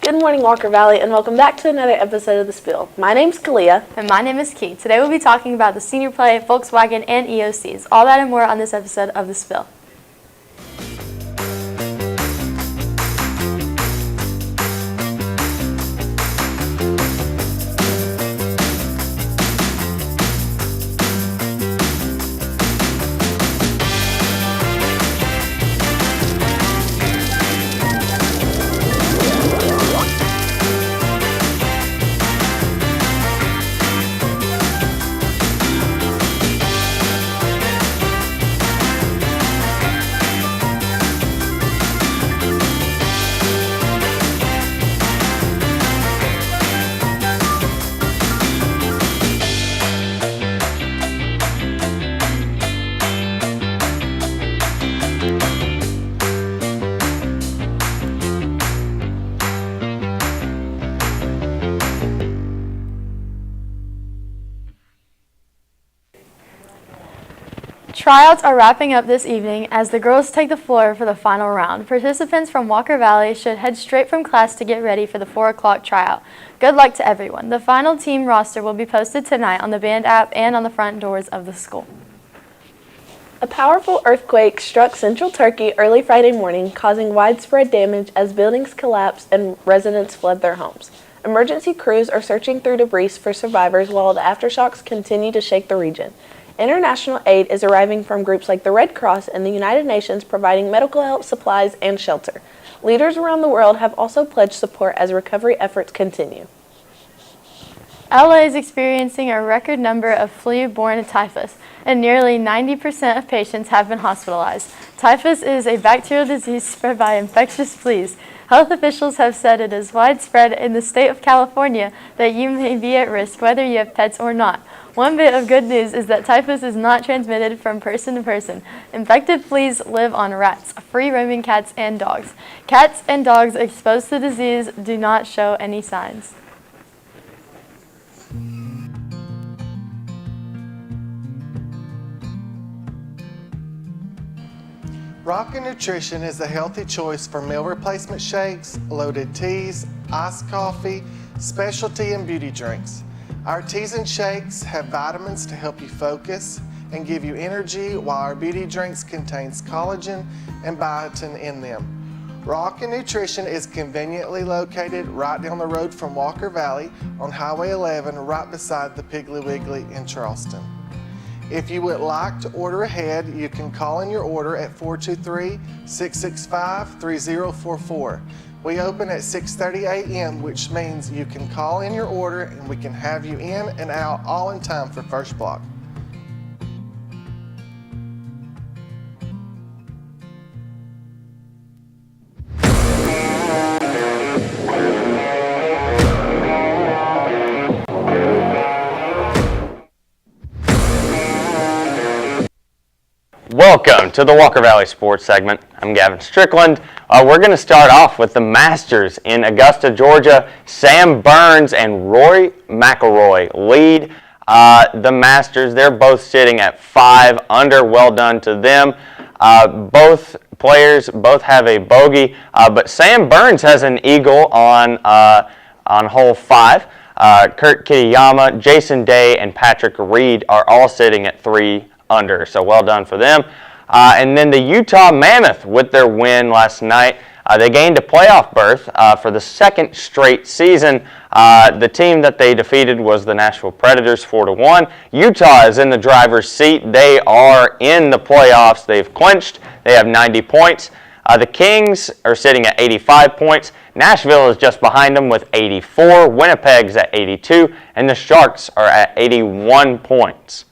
Good morning, Walker Valley, and welcome back to another episode of The Spill. My name's Kalia. And my name is Key. Today we'll be talking about the senior play, Volkswagen, and EOCs. All that and more on this episode of The Spill. Tryouts are wrapping up this evening as the girls take the floor for the final round. Participants from Walker Valley should head straight from class to get ready for the 4 o'clock tryout. Good luck to everyone. The final team roster will be posted tonight on the band app and on the front doors of the school. A powerful earthquake struck Central Turkey early Friday morning, causing widespread damage as buildings collapsed and residents fled their homes. Emergency crews are searching through debris for survivors while the aftershocks continue to shake the region. International aid is arriving from groups like the Red Cross and the United Nations, providing medical help, supplies, and shelter. Leaders around the world have also pledged support as recovery efforts continue. LA is experiencing a record number of flu-borne typhus, and nearly 90% of patients have been hospitalized. Typhus is a bacterial disease spread by infectious fleas. Health officials have said it is widespread in the state of California, that you may be at risk whether you have pets or not. One bit of good news is that typhus is not transmitted from person to person. Infected fleas live on rats, free-roaming cats, and dogs. Cats and dogs exposed to the disease do not show any signs. Rockin' Nutrition is a healthy choice for meal replacement shakes, loaded teas, iced coffee, specialty, and beauty drinks. Our teas and shakes have vitamins to help you focus and give you energy, while our beauty drinks contains collagen and biotin in them. Rockin' Nutrition is conveniently located right down the road from Walker Valley on Highway 11, right beside the Piggly Wiggly in Charleston. If you would like to order ahead, you can call in your order at 423-665-3044. We open at 6:30 a.m., which means you can call in your order and we can have you in and out all in time for first block. Welcome to the Walker Valley Sports segment. I'm Gavin Strickland. We're going to start off with the Masters in Augusta, Georgia. Sam Burns and Rory McIlroy lead the Masters. They're both sitting at 5 under. Well done to them. Both players both have a bogey, but Sam Burns has an eagle on hole 5. Kurt Kitayama, Jason Day, and Patrick Reed are all sitting at 3 under, so well done for them. And then the Utah Mammoth, with their win last night, they gained a playoff berth for the second straight season. The team that they defeated was the Nashville Predators 4-1. Utah is in the driver's seat. They are in the playoffs. They've clinched. They have 90 points. The Kings are sitting at 85 points. Nashville is just behind them with 84. Winnipeg's at 82. And the Sharks are at 81 points.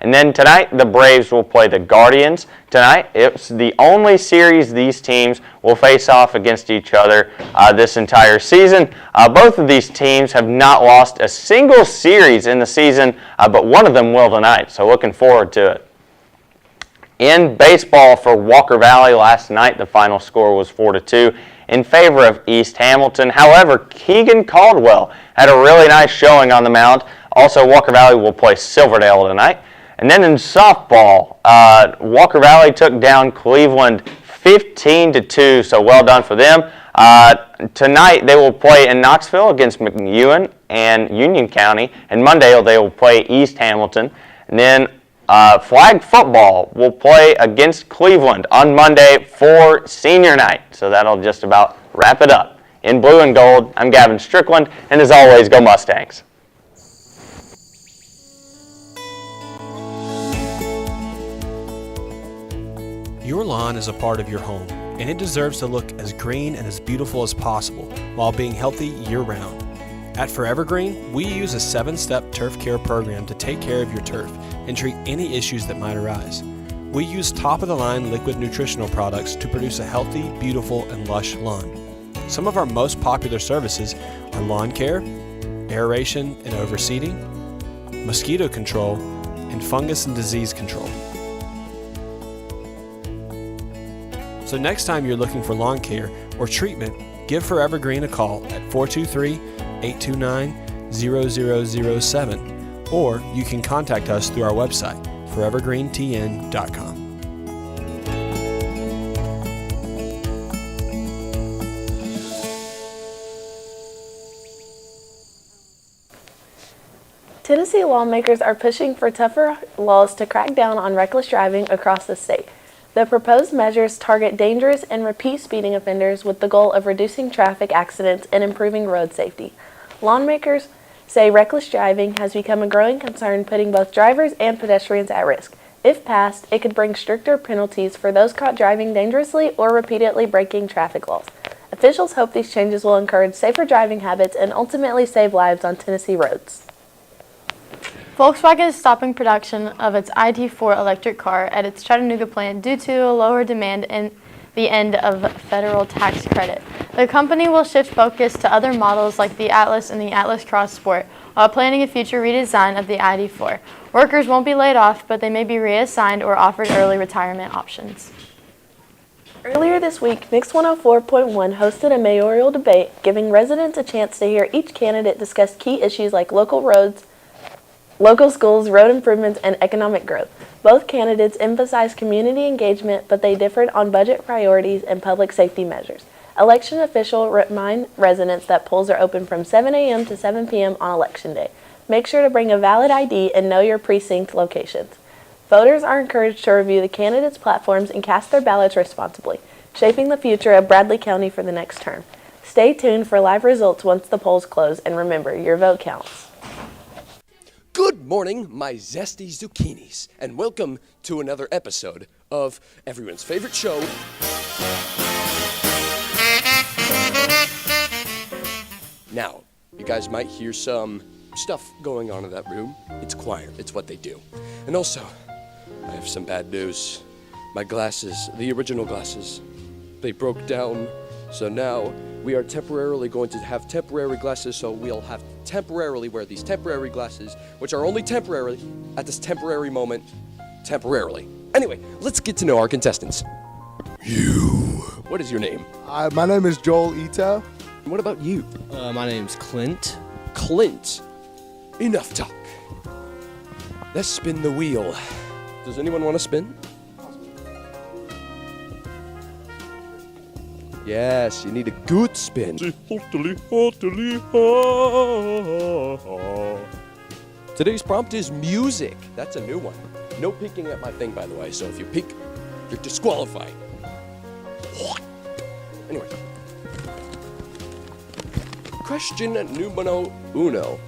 And then tonight, the Braves will play the Guardians. Tonight, it's the only series these teams will face off against each other this entire season. Both of these teams have not lost a single series in the season, but one of them will tonight, so looking forward to it. In baseball for Walker Valley last night, the final score was 4-2 in favor of East Hamilton. However, Keegan Caldwell had a really nice showing on the mound. Also, Walker Valley will play Silverdale tonight. And then in softball, Walker Valley took down Cleveland 15-2, so well done for them. Tonight they will play in Knoxville against McEwen and Union County, and Monday they will play East Hamilton. And then flag football will play against Cleveland on Monday for senior night. So that'll just about wrap it up. In blue and gold, I'm Gavin Strickland, and as always, go Mustangs. Your lawn is a part of your home, and it deserves to look as green and as beautiful as possible while being healthy year-round. At Forever Green, we use a 7-step turf care program to take care of your turf and treat any issues that might arise. We use top-of-the-line liquid nutritional products to produce a healthy, beautiful, and lush lawn. Some of our most popular services are lawn care, aeration and overseeding, mosquito control, and fungus and disease control. So next time you're looking for lawn care or treatment, give Forever Green a call at 423-829-0007, or you can contact us through our website, forevergreentn.com. Tennessee lawmakers are pushing for tougher laws to crack down on reckless driving across the state. The proposed measures target dangerous and repeat speeding offenders with the goal of reducing traffic accidents and improving road safety. Lawmakers say reckless driving has become a growing concern, putting both drivers and pedestrians at risk. If passed, it could bring stricter penalties for those caught driving dangerously or repeatedly breaking traffic laws. Officials hope these changes will encourage safer driving habits and ultimately save lives on Tennessee roads. Volkswagen is stopping production of its ID4 electric car at its Chattanooga plant due to a lower demand and the end of federal tax credit. The company will shift focus to other models like the Atlas and the Atlas Cross Sport while planning a future redesign of the ID4. Workers won't be laid off, but they may be reassigned or offered early retirement options. Earlier this week, Mix 104.1 hosted a mayoral debate, giving residents a chance to hear each candidate discuss key issues like local roads, local schools, road improvements, and economic growth. Both candidates emphasized community engagement, but they differed on budget priorities and public safety measures. Election officials remind residents that polls are open from 7 a.m. to 7 p.m. on Election Day. Make sure to bring a valid ID and know your precinct locations. Voters are encouraged to review the candidates' platforms and cast their ballots responsibly, shaping the future of Bradley County for the next term. Stay tuned for live results once the polls close, and remember, your vote counts. Good morning, my zesty zucchinis, and welcome to another episode of everyone's favorite show. Now, you guys might hear some stuff going on in that room. It's choir, it's what they do. And also, I have some bad news. My glasses, the original glasses, they broke down, so now we are temporarily going to have temporary glasses, so we'll have to temporarily wear these temporary glasses, which are only temporary at this temporary moment, temporarily. Anyway, let's get to know our contestants. What is your name? My name is Joel Ito. What about you? My name's Clint. Clint. Enough talk. Let's spin the wheel. Does anyone want to spin? Yes, you need a good spin. Today's prompt is music. That's a new one. No peeking at my thing, by the way, so if you peek, you're disqualified. Anyway. Question numero uno.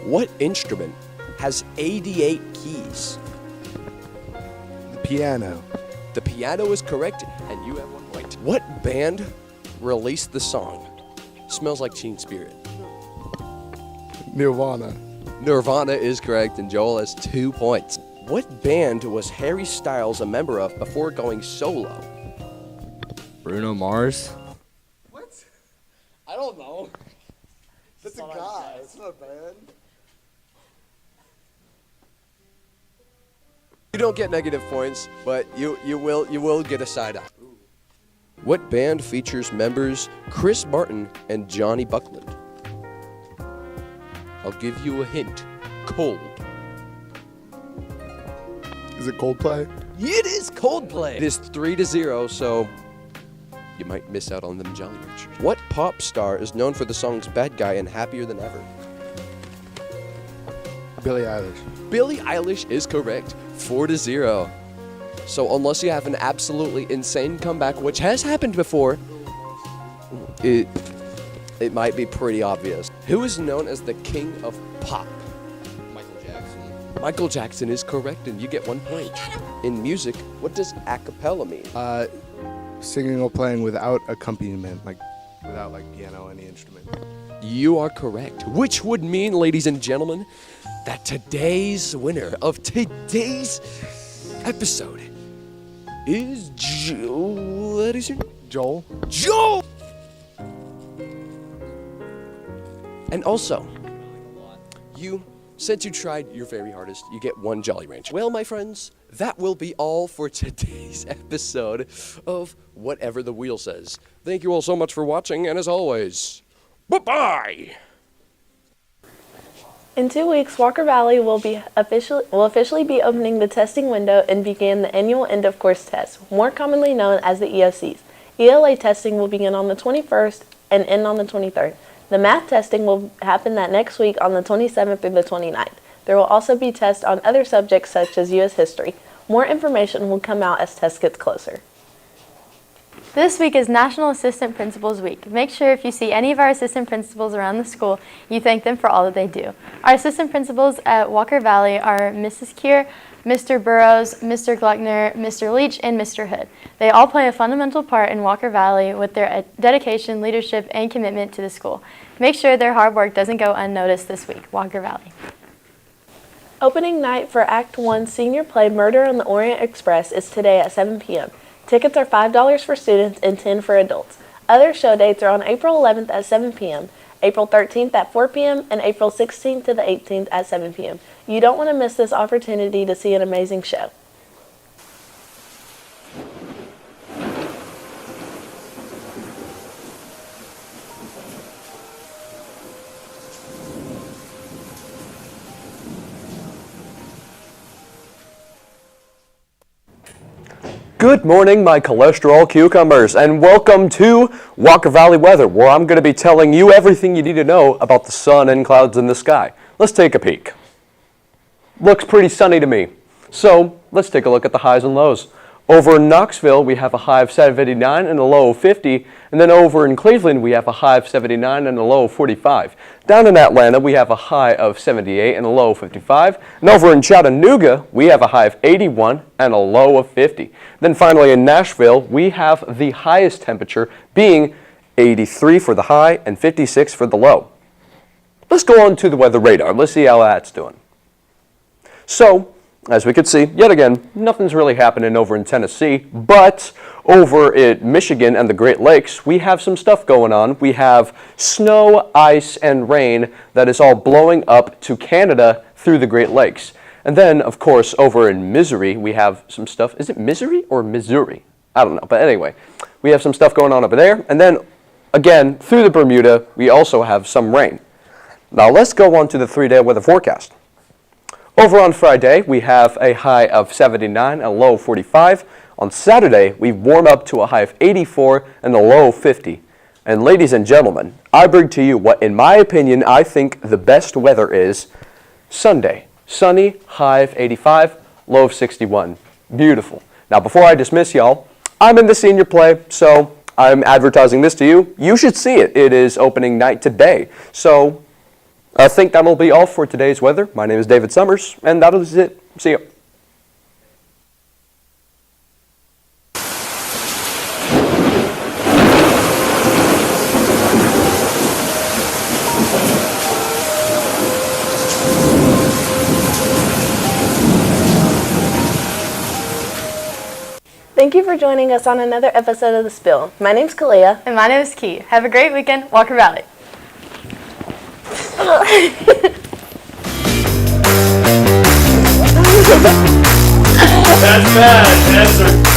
What instrument has 88 keys? The piano. The piano is correct, and you have 1 point. What band released the song Smells Like Teen Spirit? Nirvana. Nirvana is correct, and Joel has 2 points. What band was Harry Styles a member of before going solo? Bruno Mars. What? I don't know. That's a guy. It's not a band. You don't get negative points, but you will get a side eye. What band features members Chris Martin and Johnny Buckland? I'll give you a hint. Cold. Is it Coldplay? It is Coldplay. It is 3-0, so you might miss out on them Jolly Ranchers. What pop star is known for the songs Bad Guy and Happier Than Ever? Billie Eilish. Billie Eilish is correct. 4-0. So unless you have an absolutely insane comeback, which has happened before, it might be pretty obvious. Who is known as the king of pop? Michael Jackson. Michael Jackson is correct, and you get 1 point. In music, what does a cappella mean? Singing or playing without accompaniment, like without like piano, any instrument. You are correct, which would mean, ladies and gentlemen, that today's winner of today's episode is Joel. What is your name? Joel. Joel! And also, since you tried your very hardest, you get 1 Jolly Rancher. Well, my friends, that will be all for today's episode of Whatever the Wheel Says. Thank you all so much for watching, and as always, bye-bye! In 2 weeks, Walker Valley will officially be opening the testing window and begin the annual end-of-course test, more commonly known as the EOCs. ELA testing will begin on the 21st and end on the 23rd. The math testing will happen that next week on the 27th through the 29th. There will also be tests on other subjects such as U.S. history. More information will come out as tests get closer. This week is National Assistant Principals Week. Make sure if you see any of our assistant principals around the school, you thank them for all that they do. Our assistant principals at Walker Valley are Mrs. Keir, Mr. Burrows, Mr. Gluckner, Mr. Leach, and Mr. Hood. They all play a fundamental part in Walker Valley with their dedication, leadership, and commitment to the school. Make sure their hard work doesn't go unnoticed this week. Walker Valley. Opening night for Act 1 senior play Murder on the Orient Express is today at 7 p.m. Tickets are $5 for students and $10 for adults. Other show dates are on April 11th at 7 p.m., April 13th at 4 p.m., and April 16th to the 18th at 7 p.m. You don't want to miss this opportunity to see an amazing show. Good morning, my cholesterol cucumbers, and welcome to Walker Valley Weather, where I'm going to be telling you everything you need to know about the sun and clouds in the sky. Let's take a peek. Looks pretty sunny to me. So let's take a look at the highs and lows. Over in Knoxville, we have a high of 79 and a low of 50. And then over in Cleveland, we have a high of 79 and a low of 45. Down in Atlanta, we have a high of 78 and a low of 55. And over in Chattanooga, we have a high of 81 and a low of 50. Then finally in Nashville, we have the highest temperature being 83 for the high and 56 for the low. Let's go on to the weather radar. Let's see how that's doing. So, as we can see, yet again, nothing's really happening over in Tennessee, but over at Michigan and the Great Lakes, we have some stuff going on. We have snow, ice, and rain that is all blowing up to Canada through the Great Lakes. And then, of course, over in Missouri, we have some stuff. Is it Missouri or Missouri? I don't know, but anyway, we have some stuff going on over there. And then, again, through the Bermuda, we also have some rain. Now, let's go on to the 3-day weather forecast. Over on Friday, we have a high of 79 and a low of 45. On Saturday, we warm up to a high of 84 and a low of 50. And ladies and gentlemen, I bring to you what, in my opinion, I think the best weather is Sunday. Sunny, high of 85, low of 61. Beautiful. Now, before I dismiss y'all, I'm in the senior play, so I'm advertising this to you. You should see it. It is opening night today. So I think that'll be all for today's weather. My name is David Summers, and that is it. See you. Thank you for joining us on another episode of The Spill. My name's Kalia. And my name is Key. Have a great weekend, Walker Valley. That's bad. Answer.